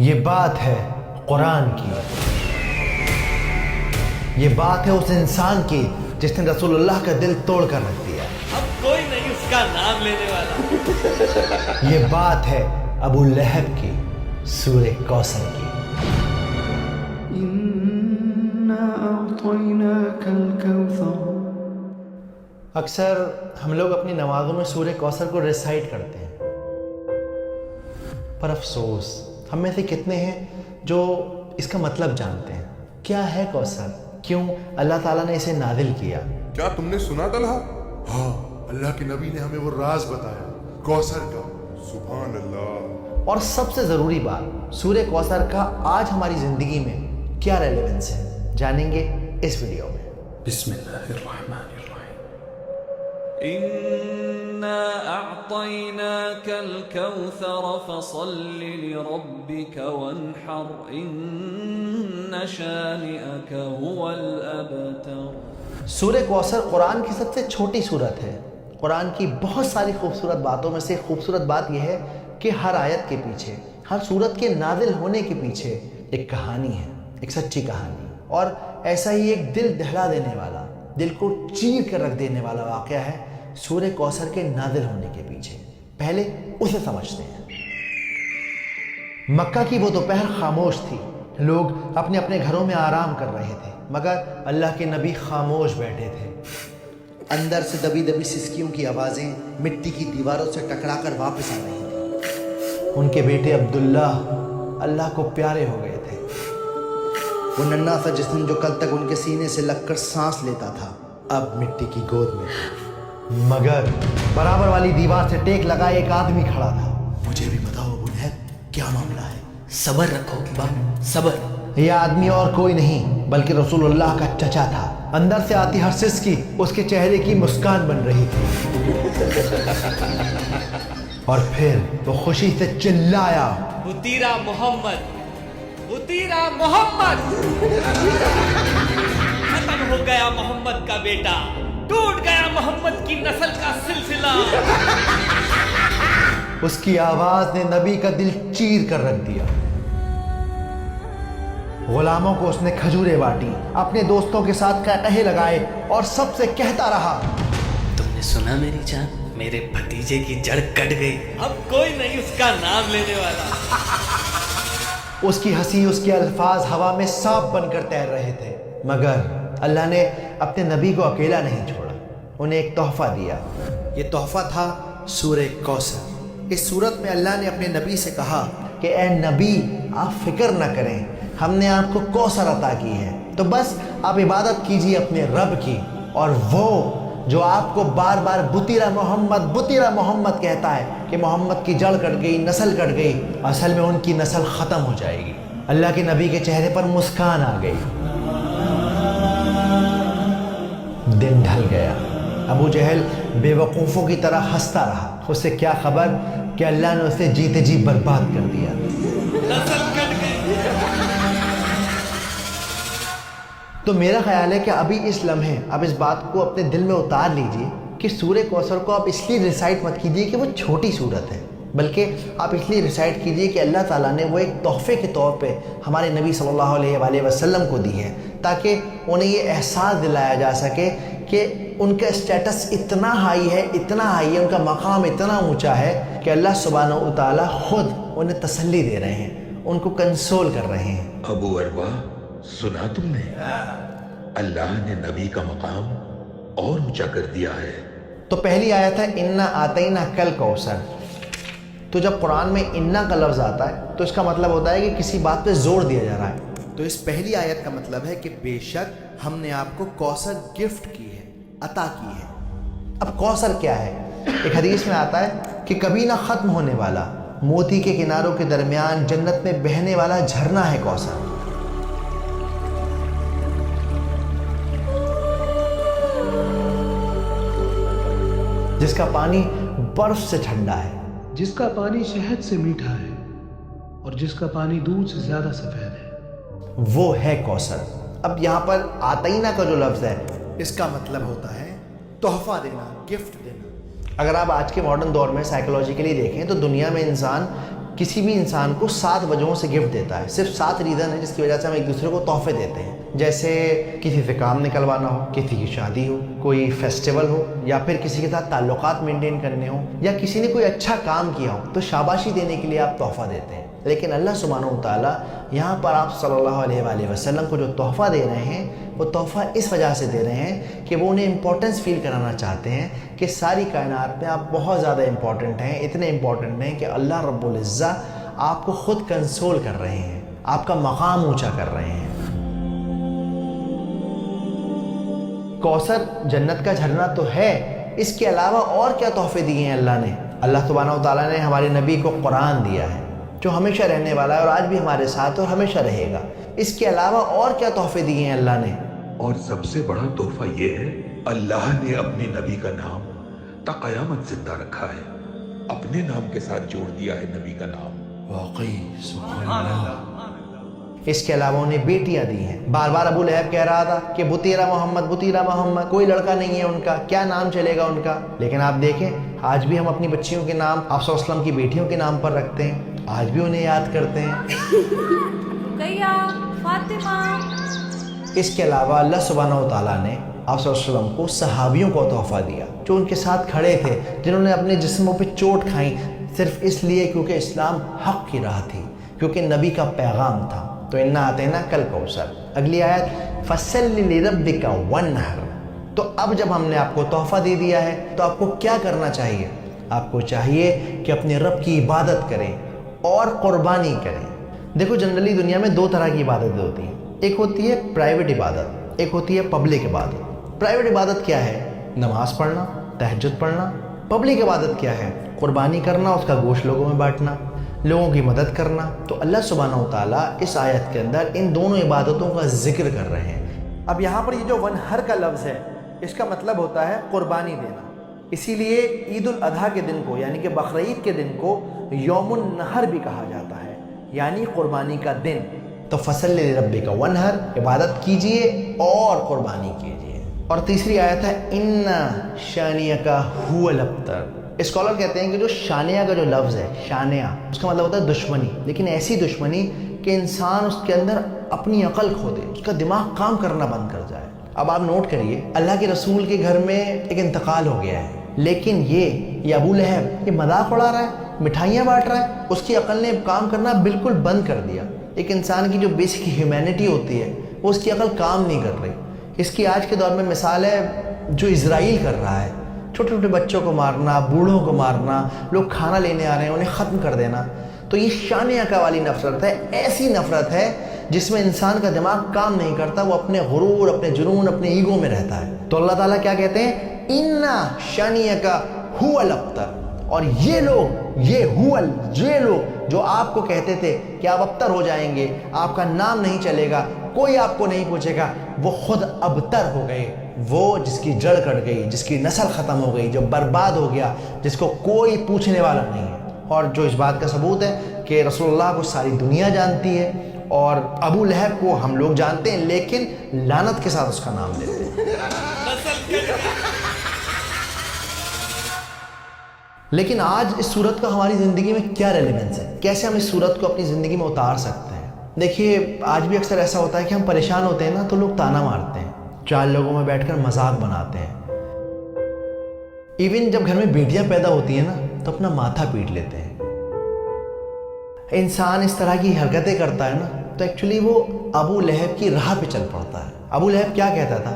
یہ بات ہے قرآن کی، یہ بات ہے اس انسان کی جس نے رسول اللہ کا دل توڑ کر رکھ دیا۔ اب کوئی نہیں اس کا نام لینے والا۔ یہ بات ہے ابو لہب کی، سورہ کوثر کی۔ إِنَّا أَعْطَيْنَاكَ الْكَوْثَرَ۔ اکثر ہم لوگ اپنی نمازوں میں سورہ کوثر کو ریسائٹ کرتے ہیں، پر افسوس ہم میں سے کتنے ہیں جو اس کا مطلب جانتے ہیں؟ کیا ہے کوثر؟ کیوں اللہ تعالیٰ نے اسے نازل کیا؟ کیا تم نے سنا طلحہ؟ ہاں، اللہ کے نبی نے ہمیں وہ راز بتایا کوثر کا۔ سبحان اللہ۔ اور سب سے ضروری بات، سورہ کوثر کا آج ہماری زندگی میں کیا ریلیونس ہے، جانیں گے اس ویڈیو میں۔ بسم اللہ الرحمن الرحیم۔ إِنَّا أَعْطَيْنَاكَ الْكَوْثَرَ فَصَلِّ لِرَبِّكَ وَانْحَرْ إِنَّ شَانِئَكَ هُوَ الْأَبْتَرُ۔ سورہ کوثر قرآن کی سب سے چھوٹی سورت ہے۔ قرآن کی بہت ساری خوبصورت باتوں میں سے خوبصورت بات یہ ہے کہ ہر آیت کے پیچھے، ہر سورت کے نازل ہونے کے پیچھے ایک کہانی ہے، ایک سچی کہانی، اور ایسا ہی ایک دل دہلا دینے والا، دل کو چیر کر رکھ دینے والا واقعہ ہے سورہ کوثر کے نازل ہونے کے پیچھے۔ پہلے اسے سمجھتے ہیں۔ مکہ کی وہ دوپہر خاموش تھی، لوگ اپنے اپنے گھروں میں آرام کر رہے تھے، مگر اللہ کے نبی خاموش بیٹھے تھے۔ اندر سے دبی دبی سسکیوں کی آوازیں مٹی کی دیواروں سے ٹکرا کر واپس آ رہی تھیں۔ ان کے بیٹے عبداللہ اللہ کو پیارے ہو گئے تھے۔ وہ ننھا سا جسم جو کل تک ان کے سینے سے لگ کر سانس لیتا تھا، اب مٹی کی گود میں تھا۔ مگر برابر والی دیوار سے ٹیک لگائے ایک آدمی کھڑا تھا۔ مجھے بھی بتاؤ ابو لہب، کیا معاملہ ہے؟ صبر رکھو باپ، صبر۔ یہ آدمی اور کوئی نہیں بلکہ رسول اللہ کا چچا تھا۔ اندر سے آتی ہر سسکی اس کے چہرے کی مسکان بن رہی تھی۔ اور پھر وہ خوشی سے چلایا، بطیرہ محمد، بطیرہ محمد۔ ختم ہو گیا محمد کا بیٹا، ٹوٹ گیا محمد کی نسل کا سلسلہ۔ اس کی آواز نے نبی کا دل چیر کر رکھ دیا۔ غلاموں کو اس نے کھجوریں بانٹی، اپنے دوستوں کے ساتھ قہقہے لگائے اور سب سے کہتا رہا، تم نے سنا میری جان، میرے بھتیجے کی جڑ کٹ گئی۔ اب کوئی نہیں اس کا نام لینے والا۔ اس کی ہنسی، اس کے الفاظ ہوا میں سانپ بن کر تیر رہے تھے، مگر اللہ نے اپنے نبی کو اکیلا نہیں چھوڑا، انہیں ایک تحفہ دیا۔ یہ تحفہ تھا سورہ کوثر۔ اس صورت میں اللہ نے اپنے نبی سے کہا کہ اے نبی، آپ فکر نہ کریں، ہم نے آپ کو کوثر عطا کی ہے، تو بس آپ عبادت کیجیے اپنے رب کی، اور وہ جو آپ کو بار بار بطیرہ محمد کہتا ہے کہ محمد کی جڑ کٹ گئی، نسل کٹ گئی، اصل میں ان کی نسل ختم ہو جائے گی۔ اللہ کے نبی کے چہرے پر مسکان آ گئی۔ دن ڈھل گیا، ابو جہل بے وقوفوں کی طرح ہنستا رہا۔ اسے کیا خبر کہ اللہ نے اسے جیتے جی برباد کر دیا۔ نسل کٹ گئی۔ تو میرا خیال ہے کہ ابھی اس لمحے اب اس بات کو اپنے دل میں اتار لیجئے کہ سورہ کوثر کو آپ اس لیے ریسائٹ مت کیجئے کہ وہ چھوٹی سورت ہے، بلکہ آپ اس لیے ریسائٹ کیجئے کہ اللہ تعالیٰ نے وہ ایک تحفے کے طور پہ ہمارے نبی صلی اللہ علیہ وآلہ وسلم کو دی ہے، تاکہ انہیں یہ احساس دلایا جا سکے کہ ان کا اسٹیٹس اتنا ہائی ہے، ان کا مقام اتنا اونچا ہے کہ اللہ سبحانہ و تعالیٰ خود انہیں تسلی دے رہے ہیں، ان کو کنسول کر رہے ہیں۔ ابو اروا، سنا تم نے؟ اللہ نے نبی کا مقام اور اونچا کر دیا ہے۔ تو پہلی آیت ہے انا آتینا کل کوثر۔ تو جب قرآن میں انا کا لفظ آتا ہے تو اس کا مطلب ہوتا ہے کہ کسی بات پہ زور دیا جا رہا ہے۔ تو اس پہلی آیت کا مطلب ہے کہ بے شک ہم نے آپ کو کوثر گفٹ کی ہے، عطا کی ہے۔ اب کوثر کیا ہے؟ ایک حدیث میں آتا ہے کہ کبھی نہ ختم ہونے والا، موتی کے کناروں کے درمیان جنت میں بہنے والا جھرنا ہے کوثر۔ جس کا پانی برف سے ٹھنڈا ہے، جس کا پانی شہد سے میٹھا ہے اور جس کا پانی دودھ سے زیادہ سفید ہے، وہ ہے کوثر۔ اب یہاں پر آتینا کا جو لفظ ہے اس کا مطلب ہوتا ہے تحفہ دینا، گفٹ دینا۔ اگر آپ آج کے ماڈرن دور میں سائیکولوجیکلی دیکھیں تو دنیا میں انسان کسی بھی انسان کو 7 وجہوں سے گفٹ دیتا ہے. صرف 7 ریزن ہے جس کی وجہ سے ہم ایک دوسرے کو تحفے دیتے ہیں. جیسے کسی سے کام نکلوانا ہو, کسی کی شادی ہو, کوئی فیسٹیول ہو, یا پھر کسی کے ساتھ تعلقات مینٹین کرنے ہوں, یا کسی نے کوئی اچھا کام کیا ہو تو شاباشی دینے کے لیے آپ تحفہ دیتے ہیں. لیکن اللہ سبحانہ و تعالیٰ یہاں پر آپ صلی اللہ علیہ وآلہ وسلم کو جو تحفہ دے رہے ہیں وہ تحفہ اس وجہ سے دے رہے ہیں کہ وہ انہیں امپورٹنس فیل کرانا چاہتے ہیں کہ ساری کائنات میں آپ بہت زیادہ امپورٹنٹ ہیں, اتنے امپورٹنٹ ہیں کہ اللہ رب العزہ آپ کو خود کنسول کر رہے ہیں, آپ کا مقام اونچا کر رہے ہیں. کوثر جنت کا جھرنا تو ہے, اس کے علاوہ اور کیا تحفے دیے ہیں اللہ نے. اللہ سبحانہ و تعالیٰ نے ہمارے نبی کو قرآن دیا ہے جو ہمیشہ رہنے والا ہے اور آج بھی ہمارے ساتھ اور ہمیشہ رہے گا. اس کے علاوہ اور کیا تحفے دیے ہیں اللہ نے. اور سب سے بڑا تحفہ یہ ہے اللہ نے اپنے نبی کا نام تا قیامت زندہ رکھا ہے, اپنے نام کے ساتھ جوڑ دیا ہے نبی کا نام. واقعی سبحان اللہ. اس کے علاوہ انہیں بیٹیاں دی ہیں. بار بار ابو لہب کہہ رہا تھا کہ بطیرہ محمد, بطیرہ محمد, کوئی لڑکا نہیں ہے ان کا, کیا نام چلے گا ان کا. لیکن آپ دیکھیں آج بھی ہم اپنی بچیوں کے نام آپ صلی اللہ علیہ وسلم کی بیٹیوں کے نام پر رکھتے ہیں, آج بھی انہیں یاد کرتے ہیں. رقیہ, فاطمہ. اس کے علاوہ اللہ سبحانہ و تعالیٰ نے آپ صلی اللہ علیہ وسلم کو صحابیوں کو تحفہ دیا جو ان کے ساتھ کھڑے تھے, جنہوں نے اپنے جسموں پہ چوٹ کھائیں صرف اس لیے کیونکہ اسلام حق کی راہ تھی, کیونکہ نبی کا پیغام تھا. تو انا اعطیناک الکوثر. اگلی آیت فصلی لربک وانحر. تو اب جب ہم نے آپ کو تحفہ دے دیا ہے تو آپ کو کیا کرنا چاہیے؟ آپ کو چاہیے کہ اپنے رب کی عبادت کریں اور قربانی کریں. دیکھو جنرلی دنیا میں 2 طرح کی عبادتیں ہوتی ہیں, ایک ہوتی ہے پرائیویٹ عبادت, ایک ہوتی ہے پبلک عبادت. پرائیویٹ عبادت کیا ہے؟ نماز پڑھنا, تہجد پڑھنا. پبلک عبادت کیا ہے؟ قربانی کرنا, اس کا گوشت لوگوں میں بانٹنا, لوگوں کی مدد کرنا. تو اللہ سبحانہ و تعالیٰ اس آیت کے اندر ان دونوں عبادتوں کا ذکر کر رہے ہیں. اب یہاں پر یہ جو ونحر کا لفظ ہے اس کا مطلب ہوتا ہے قربانی دینا. اسی لیے عید الاضحیٰ کے دن کو یعنی کہ بقرعید کے دن کو یوم النحر بھی کہا جاتا ہے, یعنی قربانی کا دن. تو فصلی لربک وانحر, عبادت کیجئے اور قربانی کیجئے. اور تیسری آیت ہے ان شانیک هو الابتر. اسکالر کہتے ہیں کہ جو شانیہ کا جو لفظ ہے, شانیہ اس کا مطلب ہوتا ہے دشمنی, لیکن ایسی دشمنی کہ انسان اس کے اندر اپنی عقل کھو دے, اس کا دماغ کام کرنا بند کر جائے. اب آپ نوٹ کریے اللہ کے رسول کے گھر میں ایک انتقال ہو گیا ہے, لیکن یہ ابو لہب یہ مذاق اڑا رہا ہے, مٹھائیاں بانٹ رہا ہے, اس کی عقل نے کام کرنا بالکل بند کر دیا. ایک انسان کی جو بیسک ہیومینٹی ہوتی ہے وہ اس کی عقل کام نہیں کر رہی. اس کی آج کے دور میں مثال ہے جو اسرائیل کر رہا ہے, چھوٹے چھوٹے بچوں کو مارنا, بوڑھوں کو مارنا, لوگ کھانا لینے آ رہے ہیں انہیں ختم کر دینا. تو یہ شانیہ کا والی نفرت ہے, ایسی نفرت ہے جس میں انسان کا دماغ کام نہیں کرتا, وہ اپنے غرور, اپنے جنون, اپنے ایگو میں رہتا ہے. تو اللہ تعالیٰ کیا کہتے ہیں؟ انا شانیک هو الابتر. اور یہ لوگ یہ لوگ جو آپ کو کہتے تھے کہ آپ ابتر ہو جائیں گے, آپ کا نام نہیں چلے گا, کوئی آپ کو نہیں پوچھے گا, وہ خود ابتر ہو گئے. وہ جس کی جڑ کٹ گئی, جس کی نسل ختم ہو گئی, جو برباد ہو گیا, جس کو کوئی پوچھنے والا نہیں ہے. اور جو اس بات کا ثبوت ہے کہ رسول اللہ کو ساری دنیا جانتی ہے اور ابو لہب کو ہم لوگ جانتے ہیں, لیکن لعنت کے ساتھ اس کا نام لیتے ہیں. لیکن آج اس صورت کا ہماری زندگی میں کیا ریلیونس ہے؟ کیسے ہم اس صورت کو اپنی زندگی میں اتار سکتے ہیں؟ دیکھیے آج بھی اکثر ایسا ہوتا ہے کہ ہم پریشان ہوتے ہیں نا تو لوگ تانا مارتے ہیں, 4 لوگوں میں بیٹھ کر مذاق بناتے ہیں. ایون جب گھر میں بیٹیاں پیدا ہوتی ہیں نا تو اپنا ماتھا پیٹ لیتے ہیں. انسان اس طرح کی حرکتیں کرتا ہے نا تو ایکچولی وہ ابو لہب کی راہ پہ چل پڑتا ہے. ابو لہب کیا کہتا تھا؟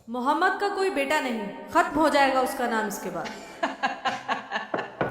محمد کا کوئی بیٹا نہیں, ختم ہو جائے گا اس کا نام اس کے بعد.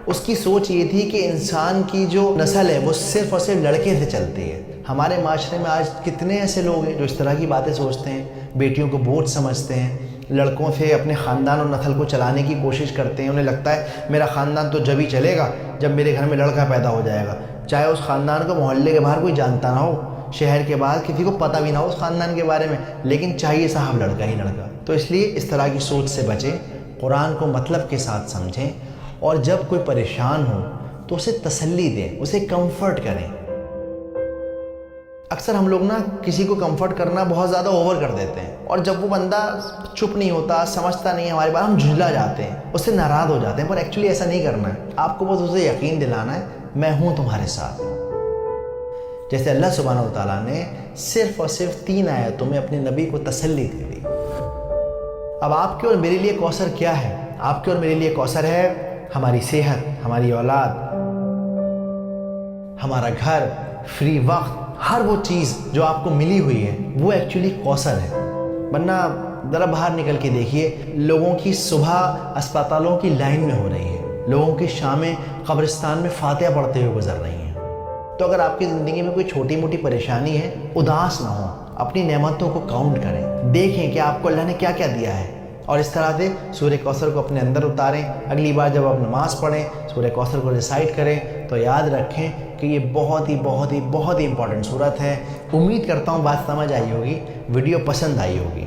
اس کی سوچ یہ تھی کہ انسان کی جو نسل ہے وہ صرف اور صرف لڑکے سے چلتی ہے. ہمارے معاشرے میں آج کتنے ایسے لوگ ہیں جو اس طرح کی باتیں سوچتے ہیں, بیٹیوں کو بوجھ سمجھتے ہیں, لڑکوں سے اپنے خاندان اور نسل کو چلانے کی کوشش کرتے ہیں. انہیں لگتا ہے میرا خاندان تو جب ہی چلے گا جب میرے گھر میں لڑکا پیدا ہو جائے گا, چاہے اس خاندان کو محلے کے باہر کوئی جانتا نہ ہو, شہر کے باہر کسی کو پتہ بھی نہ ہو اس خاندان کے بارے میں, لیکن چاہیے صاحب لڑکا ہی لڑکا. تو اس لیے اس طرح کی سوچ سے بچیں, قرآن کو مطلب کے ساتھ سمجھیں, اور جب کوئی پریشان ہو تو اسے تسلی دیں, اسے کمفرٹ کریں. اکثر ہم لوگ نا کسی کو کمفرٹ کرنا بہت زیادہ اوور کر دیتے ہیں، اور جب وہ بندہ چپ نہیں ہوتا، سمجھتا نہیں ہے ہماری بات، ہم جھجلا جاتے ہیں، اس سے ناراض ہو جاتے ہیں. پر ایکچولی ایسا نہیں کرنا ہے. آپ کو بس اسے یقین دلانا ہے میں ہوں تمہارے ساتھ. جیسے اللہ سبحانہ و تعالیٰ نے صرف اور صرف 3 آیتوں میں اپنے نبی کو تسلی دے دی. اب آپ کے اور میرے لیے کوثر کیا ہے؟ آپ کے اور میرے لیے کوثر ہے ہماری صحت، ہماری اولاد، ہمارا گھر، فری وقت، ہر وہ چیز جو آپ کو ملی ہوئی ہے وہ ایکچولی کوثر ہے. ورنہ ذرا باہر نکل کے دیکھیے، لوگوں کی صبح اسپتالوں کی لائن میں ہو رہی ہے، لوگوں کی شامیں قبرستان میں فاتحہ پڑھتے ہوئے گزر رہی ہیں. تو اگر آپ کی زندگی میں کوئی چھوٹی موٹی پریشانی ہے، اداس نہ ہو، اپنی نعمتوں کو کاؤنٹ کریں، دیکھیں کہ آپ کو اللہ نے کیا کیا دیا ہے، اور اس طرح سے سورہ کوثر کو اپنے اندر اتاریں. اگلی بار جب آپ نماز پڑھیں سورہ کوثر کو ریسائٹ کریں تو یاد رکھیں کہ یہ بہت ہی بہت ہی بہت ہی امپورٹنٹ سورت ہے. امید کرتا ہوں بات سمجھ آئی ہوگی، ویڈیو پسند آئی ہوگی.